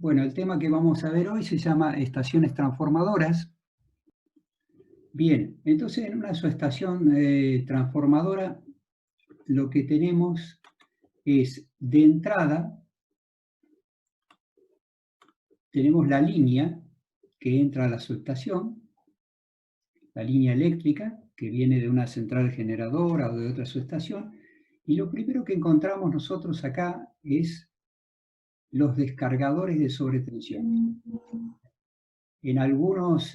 Bueno, el tema que vamos a ver hoy se llama estaciones transformadoras. Bien, entonces en una subestación transformadora lo que tenemos es, de entrada, tenemos la línea que entra a la subestación, la línea eléctrica que viene de una central generadora o de otra subestación, y lo primero que encontramos nosotros acá es los descargadores de sobretensión. En algunas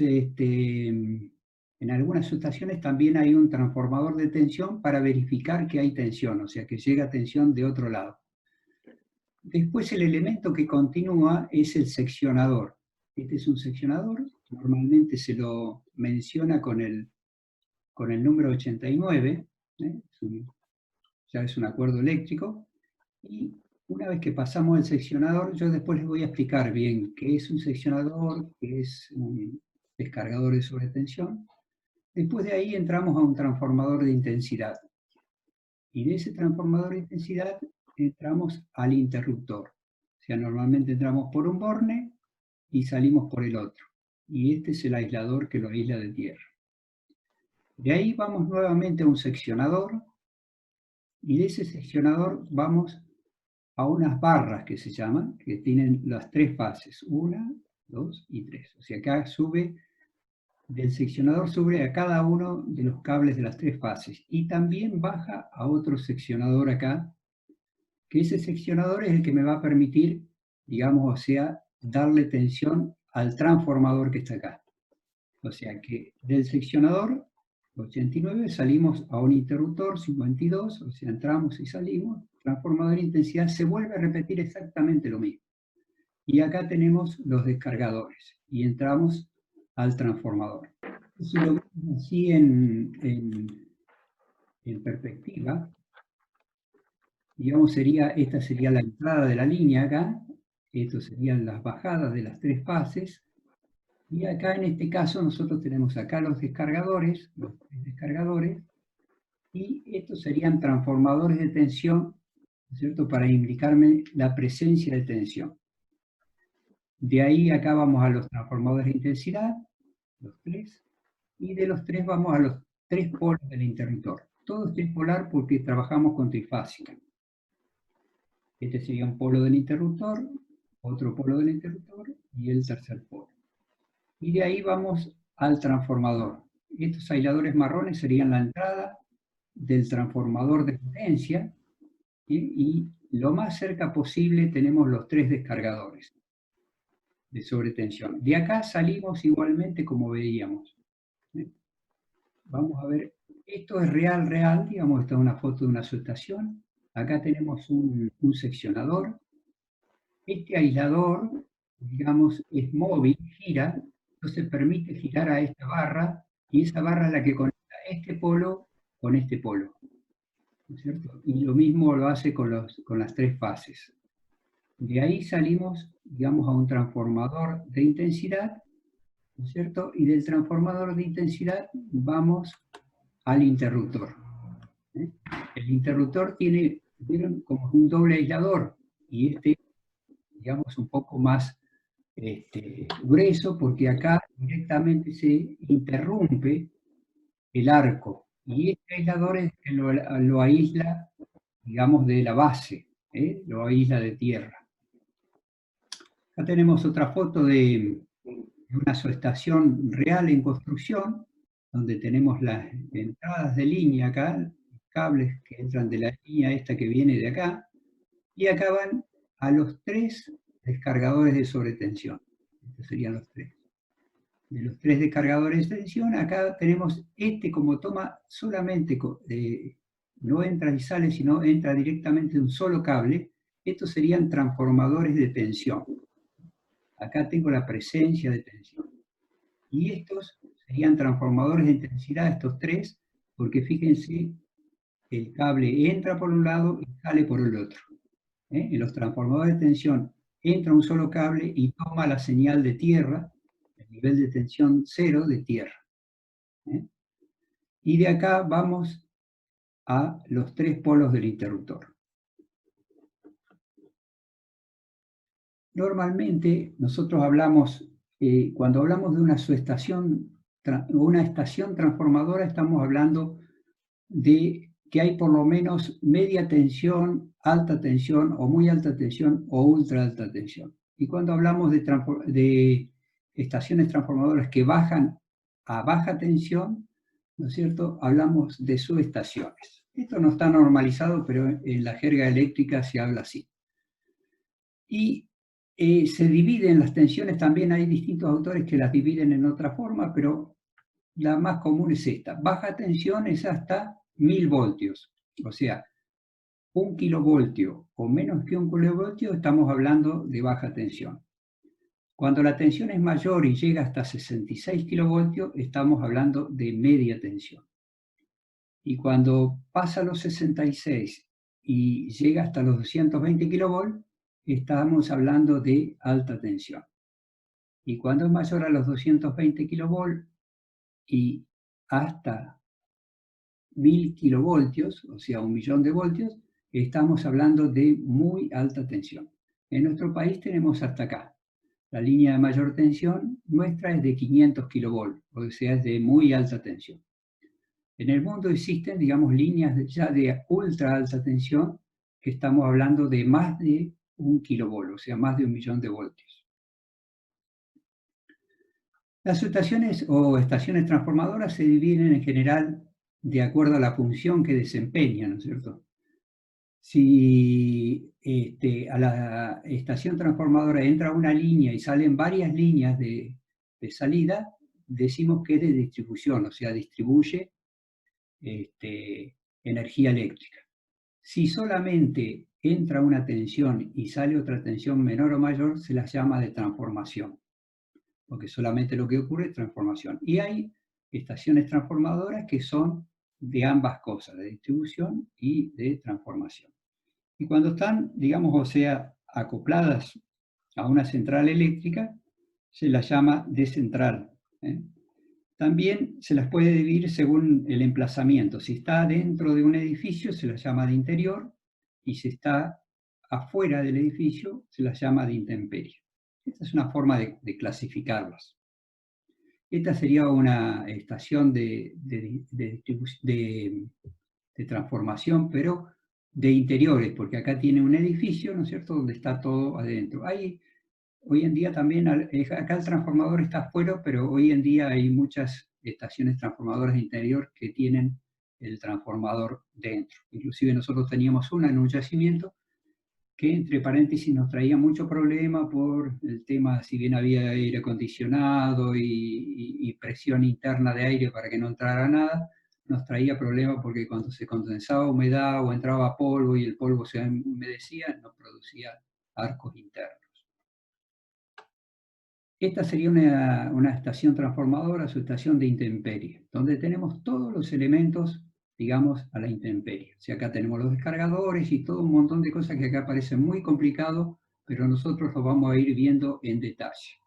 subestaciones también hay un transformador de tensión para verificar que hay tensión, o sea, que llega tensión de otro lado. Después el elemento que continúa es el seccionador. Este es un seccionador, normalmente se lo menciona con el número 89, ¿eh? Ya es un acuerdo eléctrico, y una vez que pasamos el seccionador, yo después les voy a explicar bien qué es un seccionador, qué es un descargador de sobretensión. Después de ahí entramos a un transformador de intensidad. Y de ese transformador de intensidad entramos al interruptor. O sea, normalmente entramos por un borne y salimos por el otro. Y este es el aislador que lo aísla de tierra. De ahí vamos nuevamente a un seccionador, y de ese seccionador vamos a unas barras que se llaman, que tienen las tres fases, 1, 2 y 3. O sea, acá del seccionador sube a cada uno de los cables de las tres fases, y también baja a otro seccionador acá, que ese seccionador es el que me va a permitir, digamos, o sea, darle tensión al transformador que está acá. O sea que del seccionador 89 salimos a un interruptor 52, o sea, entramos y salimos, transformador de intensidad, se vuelve a repetir exactamente lo mismo. Y acá tenemos los descargadores, y entramos al transformador. Si lo vemos así en perspectiva, digamos, esta sería la entrada de la línea acá, esto serían las bajadas de las tres fases, y acá en este caso nosotros tenemos acá los descargadores, y estos serían transformadores de tensión, ¿no es cierto?, para indicarme la presencia de tensión. De ahí acá vamos a los transformadores de intensidad, los tres, y de los tres vamos a los tres polos del interruptor. Todo es tripolar porque trabajamos con trifásica. Este sería un polo del interruptor, otro polo del interruptor y el tercer polo. Y de ahí vamos al transformador. Estos aisladores marrones serían la entrada del transformador de potencia, y lo más cerca posible tenemos los tres descargadores de sobretensión. De acá salimos igualmente como veíamos. Vamos a ver, esto es real, digamos, esta es una foto de una subestación. Acá tenemos un seccionador. Este aislador, digamos, es móvil, gira, entonces permite girar a esta barra, y esa barra es la que conecta este polo con este polo, ¿no es cierto? Y lo mismo lo hace con las tres fases. De ahí salimos, digamos, a un transformador de intensidad, ¿no es cierto? Y del transformador de intensidad vamos al interruptor. El interruptor tiene, ¿vieron?, como un doble aislador, y este, digamos, un poco más grueso, porque acá directamente se interrumpe el arco, y este aislador es que lo aísla, digamos, de la base, lo aísla de tierra. Acá tenemos otra foto de una subestación real en construcción, donde tenemos las entradas de línea acá, cables que entran de la línea esta que viene de acá, y acá van a los tres descargadores de sobretensión. Estos serían los tres. De los tres descargadores de tensión, acá tenemos como toma solamente, no entra y sale, sino entra directamente un solo cable. Estos serían transformadores de tensión. Acá tengo la presencia de tensión. Y estos serían transformadores de intensidad, estos tres, porque fíjense, el cable entra por un lado y sale por el otro. En los transformadores de tensión entra un solo cable y toma la señal de tierra, el nivel de tensión 0 de tierra. Y de acá vamos a los tres polos del interruptor. Normalmente nosotros hablamos, cuando hablamos de una subestación, una estación transformadora, estamos hablando de que hay por lo menos media tensión, alta tensión, o muy alta tensión, o ultra alta tensión. Y cuando hablamos de estaciones transformadoras que bajan a baja tensión, ¿no es cierto?, hablamos de subestaciones. Esto no está normalizado, pero en la jerga eléctrica se habla así. Y se dividen las tensiones, también hay distintos autores que las dividen en otra forma, pero la más común es esta. Baja tensión es hasta 1000 voltios, o sea, 1 kilovoltio o menos que 1 kilovoltio, estamos hablando de baja tensión. Cuando la tensión es mayor y llega hasta 66 kilovoltios, estamos hablando de media tensión. Y cuando pasa los 66 y llega hasta los 220 kilovolts, estamos hablando de alta tensión. Y cuando es mayor a los 220 kilovolts y hasta 1000 kilovoltios, o sea, 1.000.000 de voltios, estamos hablando de muy alta tensión. En nuestro país tenemos hasta acá. La línea de mayor tensión nuestra es de 500 kilovolts, o sea, es de muy alta tensión. En el mundo existen, digamos, líneas ya de ultra alta tensión, que estamos hablando de más de 1 kilovolt, o sea, más de 1.000.000 de voltios. Las subestaciones o estaciones transformadoras se dividen en general de acuerdo a la función que desempeñan, ¿no es cierto? Si a la estación transformadora entra una línea y salen varias líneas de salida, decimos que es de distribución, o sea, distribuye energía eléctrica. Si solamente entra una tensión y sale otra tensión menor o mayor, se las llama de transformación, porque solamente lo que ocurre es transformación. Y hay estaciones transformadoras que son de ambas cosas, de distribución y de transformación. Y cuando están, digamos, o sea, acopladas a una central eléctrica, se las llama de central. También se las puede dividir según el emplazamiento. Si está dentro de un edificio, se las llama de interior, y si está afuera del edificio, se las llama de intemperie. Esta es una forma de clasificarlas. Esta sería una estación de transformación, pero de interiores, porque acá tiene un edificio, ¿no es cierto?, donde está todo adentro. Hoy en día también, acá el transformador está afuera, pero hoy en día hay muchas estaciones transformadoras de interior que tienen el transformador dentro. Inclusive nosotros teníamos una en un yacimiento que, entre paréntesis, nos traía mucho problema por el tema, si bien había aire acondicionado y presión interna de aire para que no entrara nada, nos traía problemas porque cuando se condensaba humedad o entraba polvo y el polvo se humedecía, nos producía arcos internos. Esta sería una estación transformadora, su estación de intemperie, donde tenemos todos los elementos, digamos, a la intemperie. O sea, acá tenemos los descargadores y todo un montón de cosas que acá parecen muy complicados, pero nosotros lo vamos a ir viendo en detalle.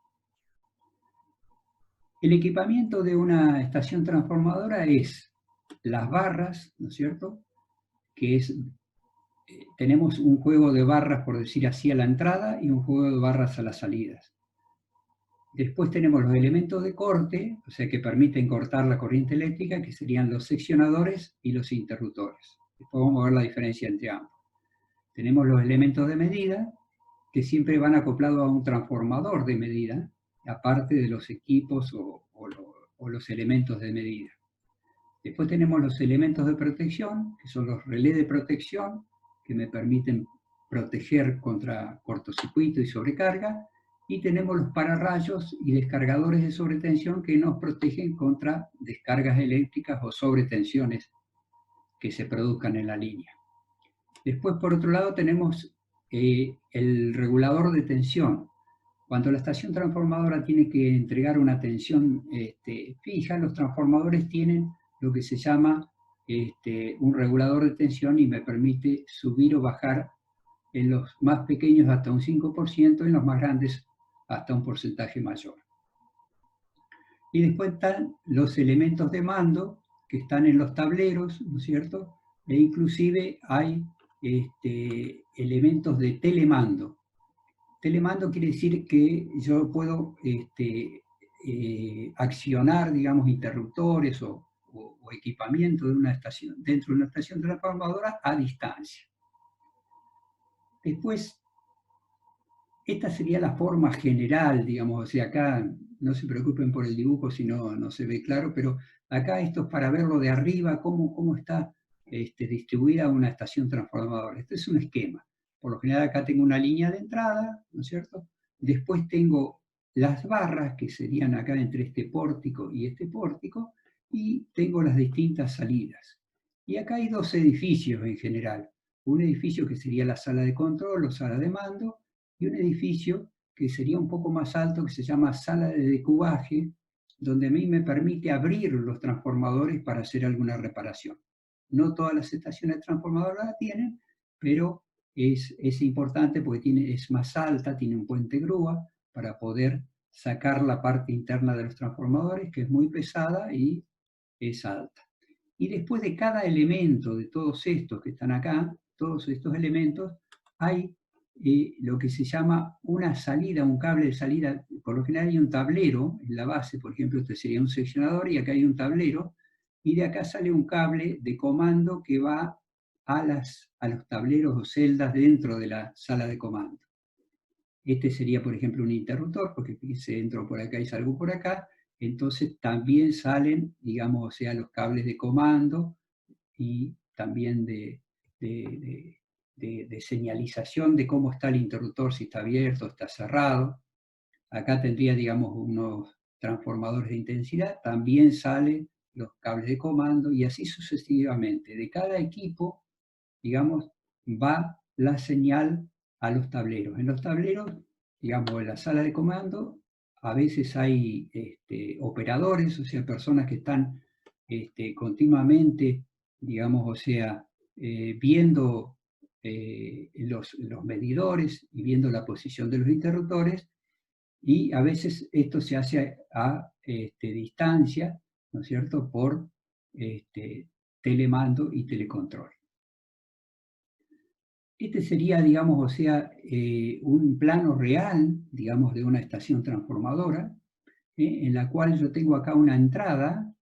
El equipamiento de una estación transformadora es las barras, ¿no es cierto?, que es, tenemos un juego de barras, por decir así, a la entrada y un juego de barras a las salidas. Después tenemos los elementos de corte, o sea, que permiten cortar la corriente eléctrica, que serían los seccionadores y los interruptores. Después vamos a ver la diferencia entre ambos. Tenemos los elementos de medida, que siempre van acoplados a un transformador de medida, aparte de los equipos o los elementos de medida. Después tenemos los elementos de protección, que son los relés de protección, que me permiten proteger contra cortocircuito y sobrecarga, y tenemos los pararrayos y descargadores de sobretensión que nos protegen contra descargas eléctricas o sobretensiones que se produzcan en la línea. Después, por otro lado, tenemos el regulador de tensión. Cuando la estación transformadora tiene que entregar una tensión fija, los transformadores tienen lo que se llama un regulador de tensión y me permite subir o bajar en los más pequeños hasta un 5%, en los más grandes hasta un porcentaje mayor. Y después están los elementos de mando que están en los tableros, ¿no es cierto? E inclusive hay elementos de telemando. telemando quiere decir que yo puedo accionar, digamos, interruptores o equipamiento de una estación, dentro de una estación transformadora a distancia. Después, esta sería la forma general, digamos, o sea, acá no se preocupen por el dibujo si no se ve claro, pero acá esto es para verlo de arriba, cómo está distribuida una estación transformadora. Este es un esquema. Por lo general acá tengo una línea de entrada, ¿no es cierto? Después tengo las barras, que serían acá entre este pórtico, y tengo las distintas salidas. Y acá hay dos edificios en general. Un edificio que sería la sala de control o sala de mando, y un edificio que sería un poco más alto, que se llama sala de decubaje, donde a mí me permite abrir los transformadores para hacer alguna reparación. No todas las estaciones transformadoras la tienen, pero es importante porque es más alta, tiene un puente grúa para poder sacar la parte interna de los transformadores, que es muy pesada y es alta. Y después de cada elemento de todos estos que están acá, todos estos elementos, hay lo que se llama una salida, un cable de salida. Por lo general hay un tablero en la base, por ejemplo, este sería un seccionador y acá hay un tablero, y de acá sale un cable de comando que va a los tableros o celdas dentro de la sala de comando. Este sería, por ejemplo, un interruptor, porque se entro por acá y salgo por acá, entonces también salen, digamos, o sea, los cables de comando y también de señalización de cómo está el interruptor, si está abierto, está cerrado. Acá tendría, digamos, unos transformadores de intensidad, también salen los cables de comando y así sucesivamente. De cada equipo, digamos, va la señal a los tableros. En los tableros, digamos, en la sala de comando, a veces hay operadores, o sea, personas que están continuamente, digamos, o sea, viendo los medidores y viendo la posición de los interruptores, y a veces esto se hace a distancia, ¿no es cierto?, por telemando y telecontrol. Este sería, digamos, o sea, un plano real, digamos, de una estación transformadora, en la cual yo tengo acá una entrada,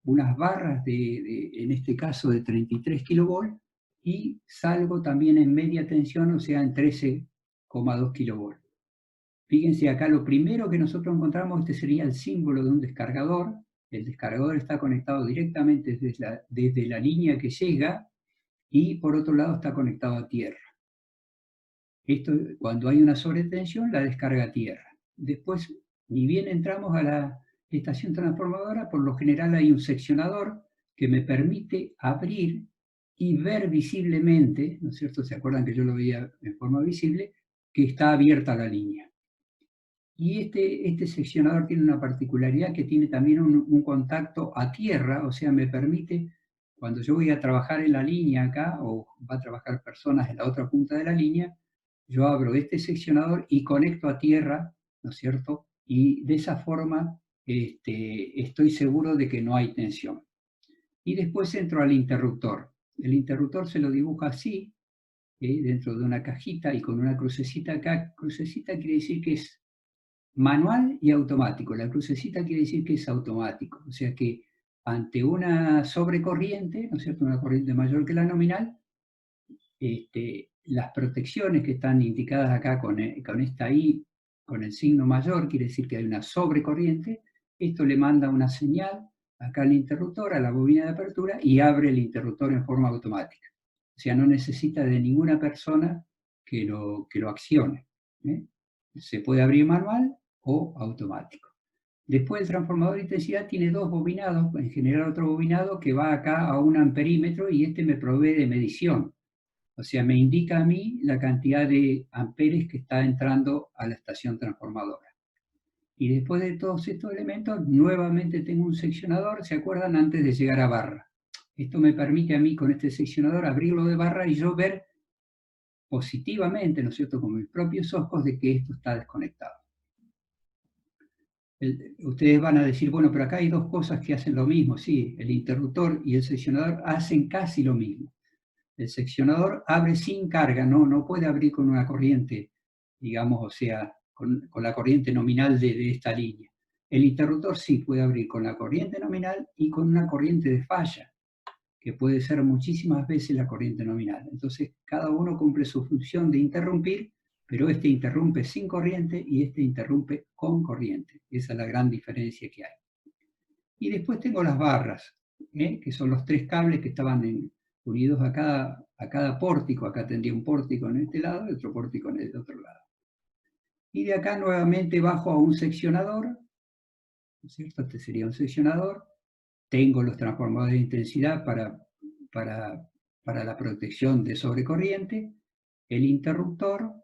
unas barras en este caso de 33 kilovolts, y salgo también en media tensión, o sea, en 13,2 kilovolts. Fíjense acá, lo primero que nosotros encontramos, este sería el símbolo de un descargador. El descargador está conectado directamente desde la línea que llega, y por otro lado está conectado a tierra. Esto, cuando hay una sobretensión, la descarga a tierra. Después, ni bien entramos a la estación transformadora, por lo general hay un seccionador que me permite abrir y ver visiblemente, ¿no es cierto? ¿Se acuerdan que yo lo veía en forma visible? Que está abierta la línea. Y este seccionador tiene una particularidad, que tiene también un contacto a tierra, o sea, me permite, cuando yo voy a trabajar en la línea acá, o va a trabajar personas en la otra punta de la línea, yo abro este seccionador y conecto a tierra, ¿no es cierto? Y de esa forma estoy seguro de que no hay tensión. Y después entro al interruptor. El interruptor se lo dibuja así, dentro de una cajita y con una crucecita acá. Crucecita quiere decir que es manual y automático. La crucecita quiere decir que es automático. O sea que ante una sobrecorriente, ¿no es cierto?, una corriente mayor que la nominal, las protecciones que están indicadas acá con esta I, con el signo mayor, quiere decir que hay una sobrecorriente. Esto le manda una señal acá al interruptor, a la bobina de apertura, y abre el interruptor en forma automática. O sea, no necesita de ninguna persona que lo accione. Se puede abrir manual o automático. Después el transformador de intensidad tiene dos bobinados, en general otro bobinado que va acá a 1 amperímetro, y este me provee de medición. O sea, me indica a mí la cantidad de amperes que está entrando a la estación transformadora. Y después de todos estos elementos, nuevamente tengo un seccionador, ¿se acuerdan? Antes de llegar a barra. Esto me permite a mí, con este seccionador, abrirlo de barra y yo ver positivamente, ¿no es cierto?, con mis propios ojos, de que esto está desconectado. Ustedes van a decir, bueno, pero acá hay dos cosas que hacen lo mismo. Sí, el interruptor y el seccionador hacen casi lo mismo. El seccionador abre sin carga, no puede abrir con una corriente digamos, o sea, con la corriente nominal de esta línea. El interruptor sí puede abrir con la corriente nominal y con una corriente de falla, que puede ser muchísimas veces la corriente nominal. Entonces, cada uno cumple su función de interrumpir, pero este interrumpe sin corriente y este interrumpe con corriente. Esa es la gran diferencia que hay. Y después tengo las barras, que son los tres cables que estaban unidos a cada pórtico. Acá tendría un pórtico en este lado y otro pórtico en el otro lado. Y de acá nuevamente bajo a un seccionador, ¿no es cierto? Este sería un seccionador. Tengo los transformadores de intensidad para la protección de sobrecorriente, el interruptor, ¿no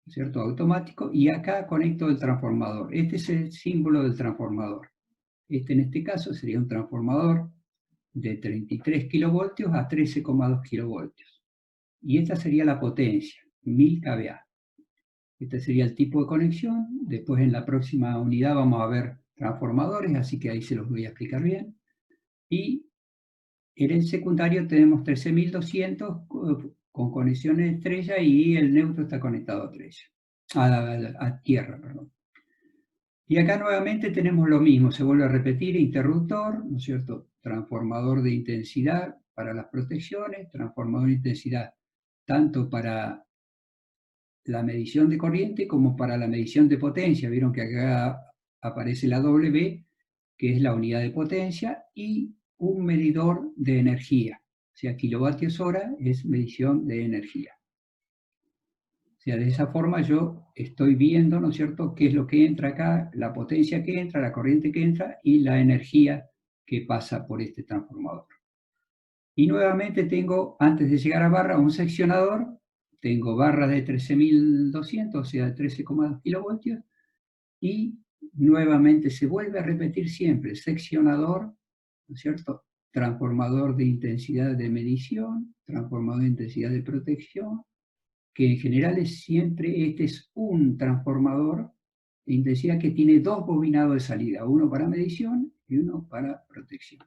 es cierto? Automático, y acá conecto el transformador. Este es el símbolo del transformador. Este en este caso sería un transformador de 33 kilovoltios a 13,2 kilovoltios. Y esta sería la potencia, 1000 kVA. Este sería el tipo de conexión. Después en la próxima unidad vamos a ver transformadores, así que ahí se los voy a explicar bien. Y en el secundario tenemos 13200 con conexiones estrella y el neutro está conectado a estrella, a tierra, perdón. Y acá nuevamente tenemos lo mismo, se vuelve a repetir, interruptor, ¿no es cierto? Transformador de intensidad para las protecciones, transformador de intensidad tanto para la medición de corriente como para la medición de potencia. Vieron que acá aparece la W, que es la unidad de potencia, y un medidor de energía. O sea, kilovatios hora es medición de energía. O sea, de esa forma yo estoy viendo, ¿no es cierto?, qué es lo que entra acá, la potencia que entra, la corriente que entra y la energía que pasa por este transformador. Y nuevamente tengo, antes de llegar a barra, un seccionador. Tengo barras de 13200, o sea, de 13,2 kilovoltios, y nuevamente se vuelve a repetir siempre, seccionador, ¿no es cierto? Transformador de intensidad de medición, transformador de intensidad de protección, que en general es siempre, este es un transformador de intensidad que tiene dos bobinados de salida, uno para medición y uno para protección.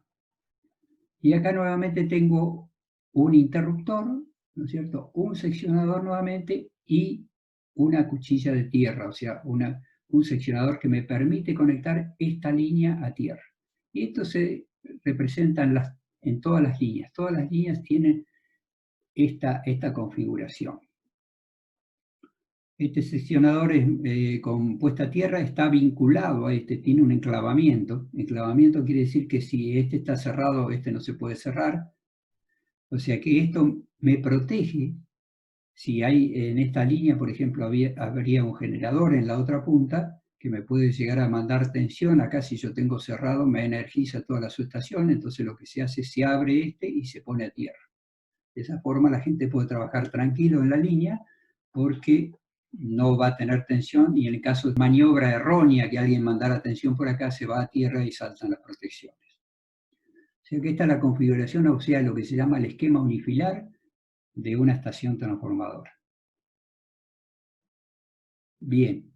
Y acá nuevamente tengo un interruptor, ¿no es cierto? Un seccionador nuevamente y una cuchilla de tierra, o sea, un seccionador que me permite conectar esta línea a tierra. Y esto se representa en todas las líneas. Todas las líneas tienen esta configuración. Este seccionador con puesta a tierra está vinculado a este, tiene un enclavamiento. Enclavamiento quiere decir que si este está cerrado, este no se puede cerrar. O sea que esto me protege. Si hay en esta línea, por ejemplo, habría un generador en la otra punta que me puede llegar a mandar tensión. Acá si yo tengo cerrado me energiza toda la subestación, entonces lo que se hace es se abre este y se pone a tierra. De esa forma la gente puede trabajar tranquilo en la línea porque no va a tener tensión, y en el caso de maniobra errónea que alguien mandara tensión por acá, se va a tierra y saltan las protecciones. O sea que esta es la configuración, o sea, lo que se llama el esquema unifilar de una estación transformadora. Bien,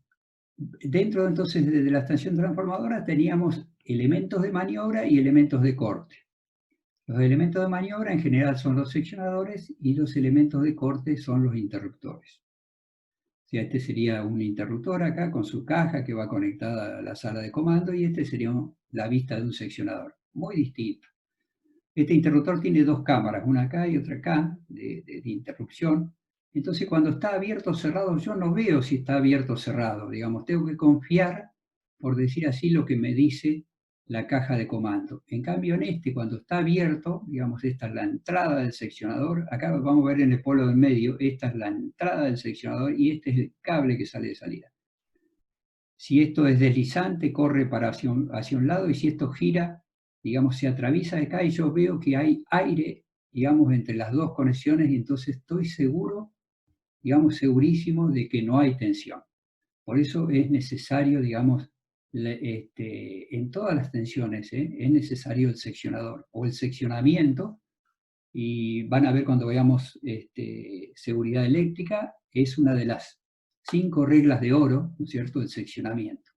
dentro entonces de la estación transformadora teníamos elementos de maniobra y elementos de corte. Los elementos de maniobra en general son los seccionadores y los elementos de corte son los interruptores. O sea, este sería un interruptor acá con su caja que va conectada a la sala de comando, y este sería la vista de un seccionador. Muy distinto. Este interruptor tiene dos cámaras, una acá y otra acá, de interrupción. Entonces, cuando está abierto o cerrado, yo no veo si está abierto o cerrado. Digamos, tengo que confiar, por decir así, lo que me dice la caja de comando. En cambio, en este, cuando está abierto, digamos, esta es la entrada del seccionador. Acá vamos a ver en el polo del medio, esta es la entrada del seccionador y este es el cable que sale de salida. Si esto es deslizante, corre hacia un lado, y si esto gira, digamos, se atraviesa de acá y yo veo que hay aire, digamos, entre las dos conexiones, y entonces estoy seguro, digamos, segurísimo de que no hay tensión. Por eso es necesario, digamos, en todas las tensiones, es necesario el seccionador o el seccionamiento, y van a ver cuando veamos seguridad eléctrica, es una de las 5 reglas de oro, ¿no es cierto?, el seccionamiento.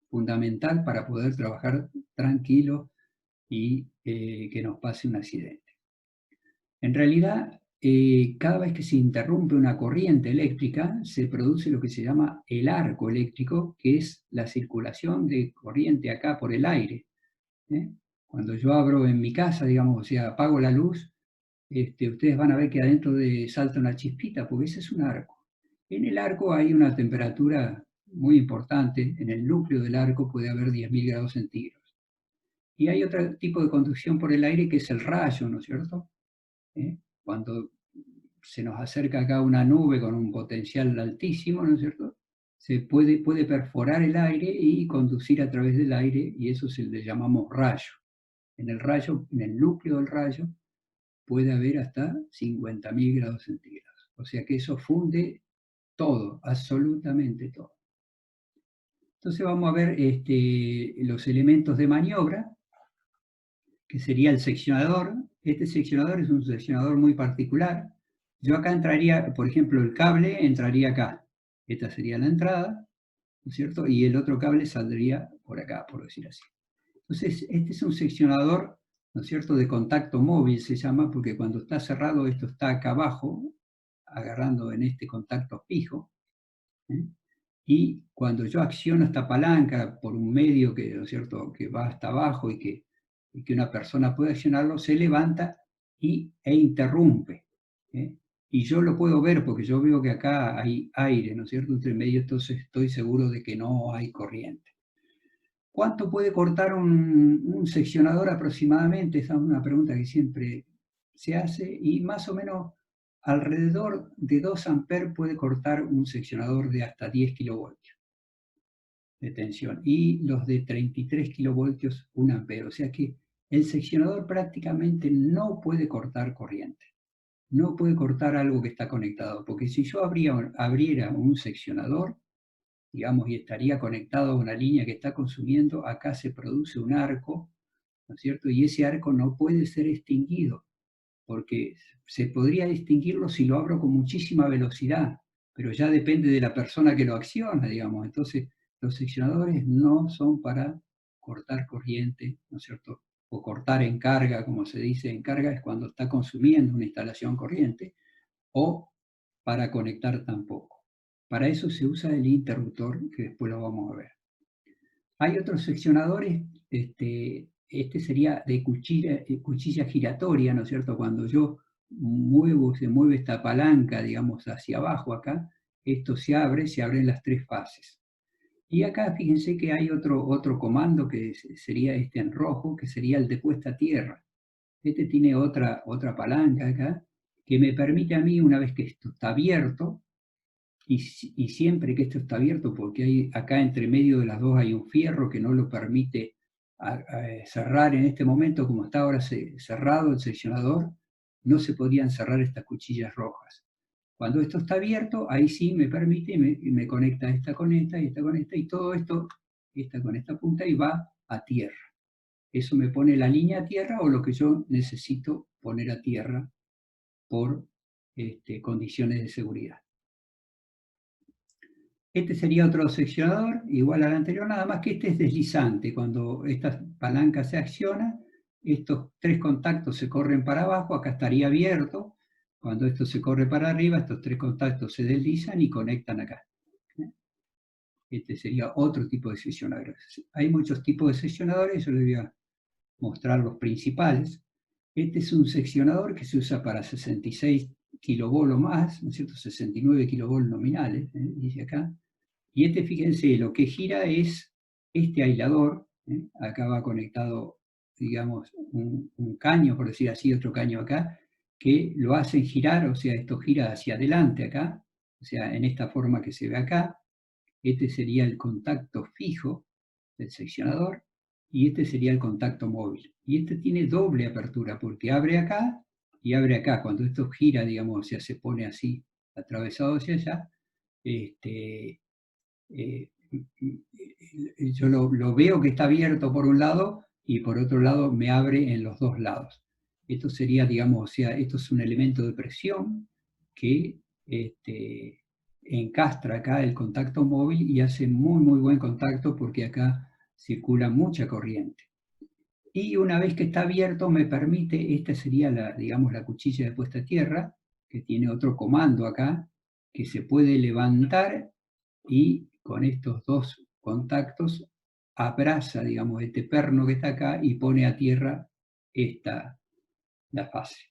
Fundamental para poder trabajar tranquilo y que nos pase un accidente. En realidad, cada vez que se interrumpe una corriente eléctrica, se produce lo que se llama el arco eléctrico, que es la circulación de corriente acá por el aire. Cuando yo abro en mi casa, digamos, o sea, apago la luz, ustedes van a ver que adentro salta una chispita, porque ese es un arco. En el arco hay una temperatura muy importante, en el núcleo del arco puede haber 10.000 grados centígrados. Y hay otro tipo de conducción por el aire que es el rayo, ¿no es cierto? Cuando se nos acerca acá una nube con un potencial altísimo, ¿no es cierto? Se puede perforar el aire y conducir a través del aire, y eso le llamamos rayo. En el rayo, en el núcleo del rayo, puede haber hasta 50.000 grados centígrados. O sea que eso funde todo, absolutamente todo. Entonces vamos a ver los elementos de maniobra, que sería el seccionador. Este seccionador es un seccionador muy particular. Yo acá entraría, por ejemplo, el cable entraría acá. Esta sería la entrada, ¿no es cierto? Y el otro cable saldría por acá, por decir así. Entonces, este es un seccionador, ¿no es cierto?, de contacto móvil se llama, porque cuando está cerrado esto está acá abajo, agarrando en este contacto fijo. Y cuando yo acciono esta palanca por un medio que, ¿no es cierto?, que va hasta abajo y que una persona puede accionarlo, se levanta e interrumpe. Y yo lo puedo ver porque yo veo que acá hay aire, ¿no es cierto?, entre medio, entonces estoy seguro de que no hay corriente. ¿Cuánto puede cortar un seccionador aproximadamente? Esa es una pregunta que siempre se hace, y más o menos alrededor de 2 amperes puede cortar un seccionador de hasta 10 kilovoltios de tensión, y los de 33 kilovoltios 1 ampere. O sea que el seccionador prácticamente no puede cortar corriente, no puede cortar algo que está conectado, porque si yo abriera un seccionador, digamos, y estaría conectado a una línea que está consumiendo, acá se produce un arco, ¿no es cierto? Y ese arco no puede ser extinguido, porque se podría distinguirlo si lo abro con muchísima velocidad, pero ya depende de la persona que lo acciona, digamos. Entonces, los seccionadores no son para cortar corriente, ¿no es cierto? O cortar en carga, como se dice, en carga es cuando está consumiendo una instalación corriente, o para conectar tampoco. Para eso se usa el interruptor, que después lo vamos a ver. Hay otros seccionadores, este sería de cuchilla giratoria, ¿no es cierto? Cuando yo se mueve esta palanca, digamos, hacia abajo acá, esto se abren las 3 fases. Y acá fíjense que hay otro comando que sería este en rojo, que sería el de puesta a tierra. Este tiene otra palanca acá, que me permite a mí, una vez que esto está abierto, y siempre que esto está abierto, porque acá entre medio de las dos hay un fierro que no lo permite cerrar en este momento, como está ahora cerrado el seccionador, no se podían cerrar estas cuchillas rojas. Cuando esto está abierto, ahí sí me permite, me conecta esta con esta, y esta con esta, y todo esto, esta con esta punta, y va a tierra. Eso me pone la línea a tierra, o lo que yo necesito poner a tierra por condiciones de seguridad. Este sería otro seccionador, igual al anterior, nada más que este es deslizante. Cuando esta palanca se acciona, estos 3 contactos se corren para abajo, acá estaría abierto. Cuando esto se corre para arriba, estos 3 contactos se deslizan y conectan acá. Este sería otro tipo de seccionador. Hay muchos tipos de seccionadores, yo les voy a mostrar los principales. Este es un seccionador que se usa para 66 kilovolt o más, ¿no es cierto? 69 kilovolt nominales, dice acá. Y fíjense, lo que gira es este aislador. Acá va conectado, digamos, un caño, por decir así, otro caño acá, que lo hacen girar, o sea, esto gira hacia adelante acá, o sea, en esta forma que se ve acá. Este sería el contacto fijo del seccionador, y este sería el contacto móvil. Y este tiene doble apertura, porque abre acá y abre acá. Cuando esto gira, digamos, o sea, se pone así, atravesado hacia allá, yo lo veo que está abierto por un lado, y por otro lado me abre en los dos lados. Esto sería, digamos, o sea, esto es un elemento de presión que encastra acá el contacto móvil y hace muy, muy buen contacto, porque acá circula mucha corriente. Y una vez que está abierto me permite, esta sería digamos, la cuchilla de puesta a tierra, que tiene otro comando acá, que se puede levantar y con estos dos contactos abraza, digamos, este perno que está acá y pone a tierra la fase.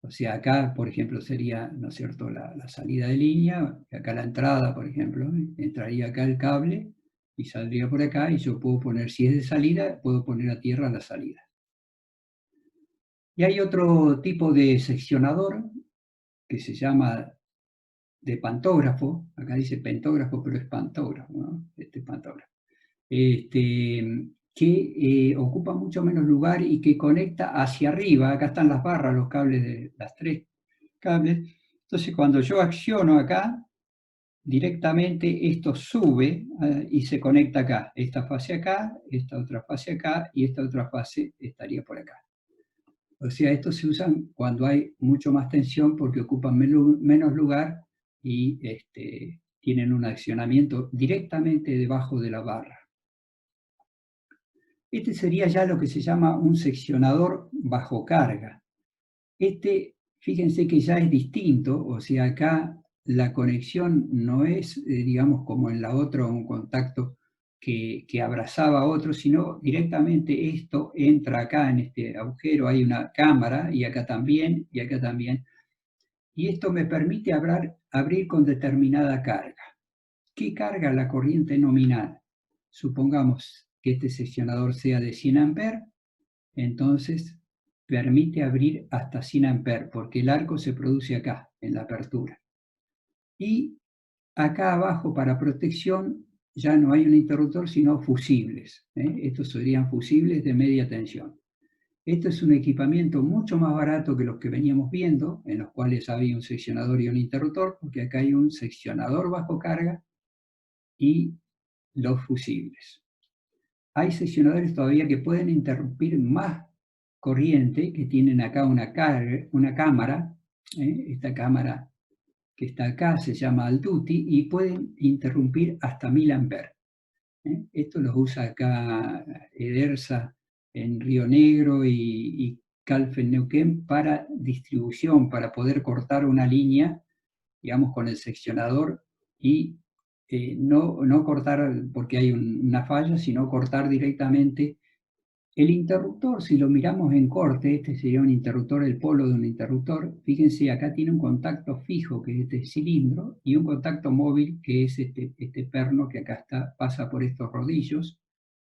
O sea, acá, por ejemplo, sería, ¿no es cierto?, la salida de línea, acá la entrada, por ejemplo, entraría acá el cable y saldría por acá, y yo puedo poner, si es de salida, puedo poner a tierra la salida. Y hay otro tipo de seccionador que se llama de pantógrafo, acá dice pentógrafo, pero es pantógrafo, ¿no? Pantógrafo. Que ocupa mucho menos lugar y que conecta hacia arriba. Acá están las barras, los cables de las tres cables. Entonces, cuando yo acciono acá, directamente esto sube y se conecta acá. Esta fase acá, esta otra fase acá y esta otra fase estaría por acá. O sea, estos se usan cuando hay mucho más tensión porque ocupan menos lugar y tienen un accionamiento directamente debajo de la barra. Este sería ya lo que se llama un seccionador bajo carga. Fíjense que ya es distinto, o sea, acá la conexión no es, digamos, como en la otra, un contacto que abrazaba a otro, sino directamente esto entra acá en este agujero, hay una cámara, y acá también, y acá también, y esto me permite abrir con determinada carga. ¿Qué carga? La corriente nominal. Supongamos que este seccionador sea de 100 amperes, entonces permite abrir hasta 100 amperes, porque el arco se produce acá, en la apertura. Y acá abajo, para protección, ya no hay un interruptor, sino fusibles. Estos serían fusibles de media tensión. Esto es un equipamiento mucho más barato que los que veníamos viendo, en los cuales había un seccionador y un interruptor, porque acá hay un seccionador bajo carga y los fusibles. Hay seccionadores todavía que pueden interrumpir más corriente, que tienen acá una cámara, esta cámara que está acá se llama Alduty, y pueden interrumpir hasta 1000 amperes. Esto los usa acá Edersa en Río Negro y Calf en Neuquén para distribución, para poder cortar una línea, digamos, con el seccionador y no cortar porque hay una falla, sino cortar directamente. El interruptor, si lo miramos en corte, este sería un interruptor, el polo de un interruptor. Fíjense, acá tiene un contacto fijo, que es este cilindro, y un contacto móvil, que es este perno que acá está, pasa por estos rodillos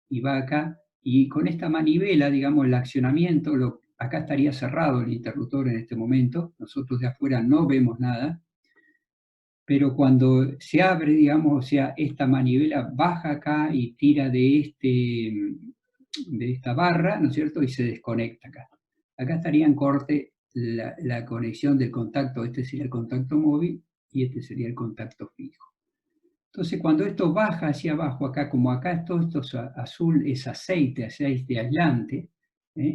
y va acá. Y con esta manivela, digamos, el accionamiento, acá estaría cerrado el interruptor en este momento. Nosotros de afuera no vemos nada. Pero cuando se abre, digamos, o sea, esta manivela baja acá y tira de esta barra, ¿no es cierto? Y se desconecta acá. Acá estaría en corte la conexión del contacto. Este sería el contacto móvil y este sería el contacto fijo. Entonces, cuando esto baja hacia abajo, acá, como acá todo esto azul es aceite aislante,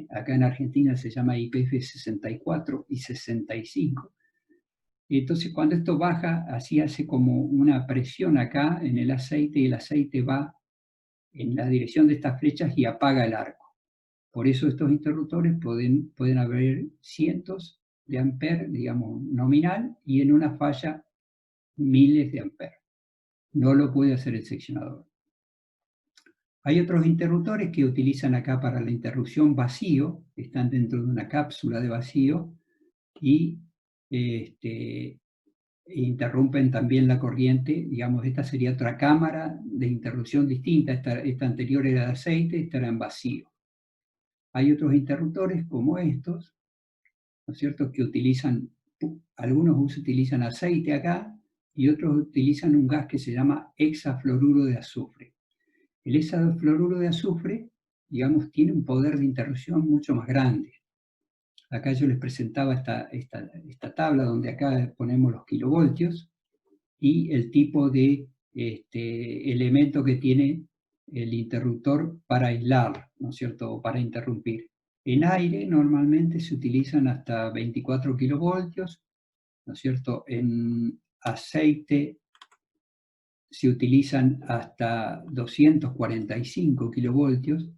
acá en Argentina se llama IPF 64 y 65. Entonces, cuando esto baja, así hace como una presión acá en el aceite, y el aceite va en la dirección de estas flechas y apaga el arco. Por eso estos interruptores pueden haber cientos de amperes, digamos, nominal, y en una falla miles de amperes. No lo puede hacer el seccionador. Hay otros interruptores que utilizan acá para la interrupción vacío, están dentro de una cápsula de vacío y interrumpen también la corriente. Digamos, esta sería otra cámara de interrupción distinta. Esta anterior era de aceite, esta era en vacío. Hay otros interruptores como estos, ¿no es cierto?, que algunos utilizan aceite acá y otros utilizan un gas que se llama hexafluoruro de azufre. El hexafluoruro de azufre, digamos, tiene un poder de interrupción mucho más grande. Acá yo les presentaba esta tabla donde acá ponemos los kilovoltios y el tipo de elemento que tiene el interruptor para aislar, ¿no es cierto?, o para interrumpir. En aire normalmente se utilizan hasta 24 kilovoltios, ¿no es cierto? En aceite se utilizan hasta 245 kilovoltios,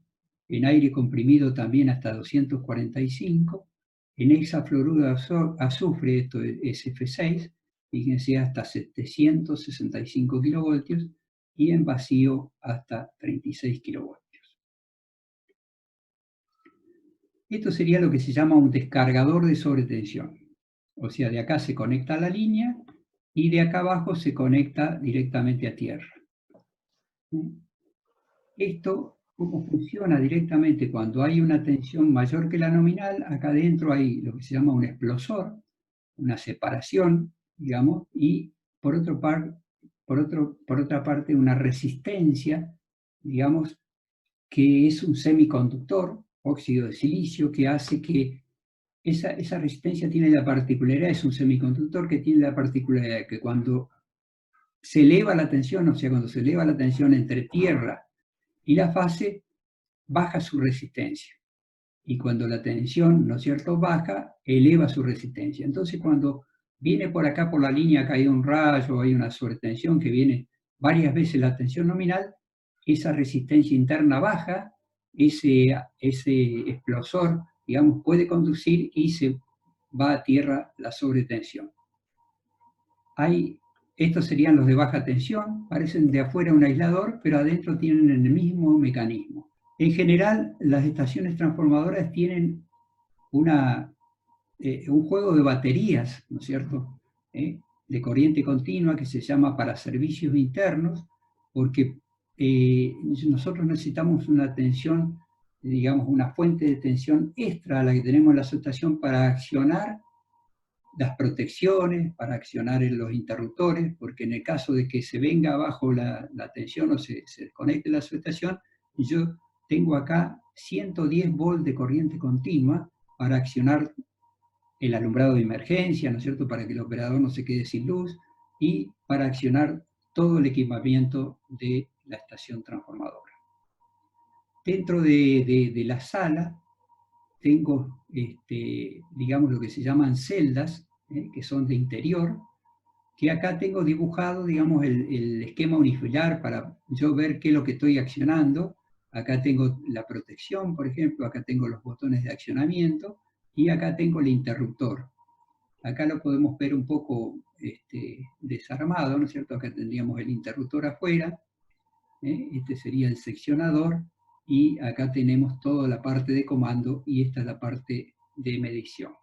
en aire comprimido también hasta 245, En hexafluoruro de azufre, esto es SF6, fíjense hasta 765 kilovoltios, y en vacío hasta 36 kilovoltios. Esto sería lo que se llama un descargador de sobretensión. O sea, de acá se conecta a la línea y de acá abajo se conecta directamente a tierra. Esto, ¿cómo funciona directamente? Cuando hay una tensión mayor que la nominal, acá adentro hay lo que se llama un explosor, una separación, digamos, y por otra parte una resistencia, digamos, que es un semiconductor, óxido de silicio, que hace que esa resistencia tiene la particularidad, es un semiconductor que tiene la particularidad de que cuando se eleva la tensión, o sea, cuando se eleva la tensión entre tierra y la fase, baja su resistencia. Y cuando la tensión, ¿no es cierto?, baja, eleva su resistencia. Entonces, cuando viene por acá, por la línea, acá hay un rayo, hay una sobretensión que viene varias veces la tensión nominal, esa resistencia interna baja, ese explosor, digamos, puede conducir y se va a tierra la sobretensión. Estos serían los de baja tensión, parecen de afuera un aislador, pero adentro tienen el mismo mecanismo. En general, las estaciones transformadoras tienen un juego de baterías, ¿no es cierto?, de corriente continua que se llama para servicios internos, porque nosotros necesitamos una tensión, digamos, una fuente de tensión extra a la que tenemos en la subestación para accionar las protecciones, para accionar en los interruptores, porque en el caso de que se venga abajo la tensión o se desconecte la subestación, yo tengo acá 110 volts de corriente continua para accionar el alumbrado de emergencia, ¿no es cierto?, para que el operador no se quede sin luz, y para accionar todo el equipamiento de la estación transformadora. Dentro de la sala tengo, digamos, lo que se llaman celdas, que son de interior, que acá tengo dibujado, digamos, el esquema unifilar para yo ver qué es lo que estoy accionando. Acá tengo la protección, por ejemplo, acá tengo los botones de accionamiento, y acá tengo el interruptor. Acá lo podemos ver un poco desarmado, ¿no es cierto? Acá tendríamos el interruptor afuera, este sería el seccionador, y acá tenemos toda la parte de comando, y esta es la parte de medición.